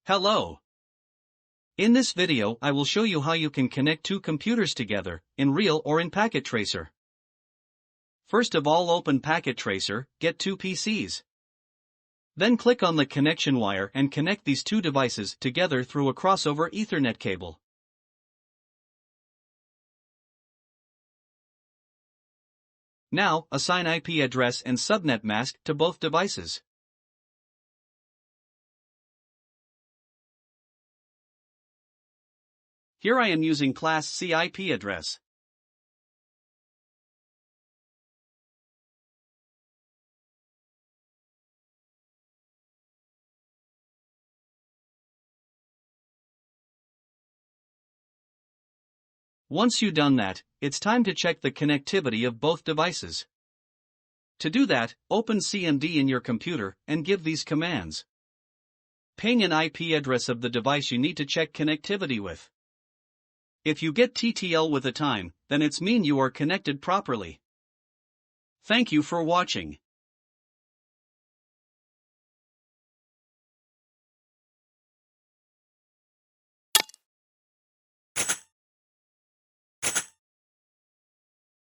Hello. In this video I will show you how you can connect two computers together, in real or in Packet Tracer. First of all, open Packet Tracer, get two PCs. Then click on the connection wire and connect these two devices together through a crossover Ethernet cable. Now, assign IP address and subnet mask to both devices. Here I am using Class C IP address. Once you've done that, it's time to check the connectivity of both devices. To do that, open CMD in your computer and give these commands. Ping an IP address of the device you need to check connectivity with. If you get TTL with a time, then it's mean you are connected properly. Thank you for watching.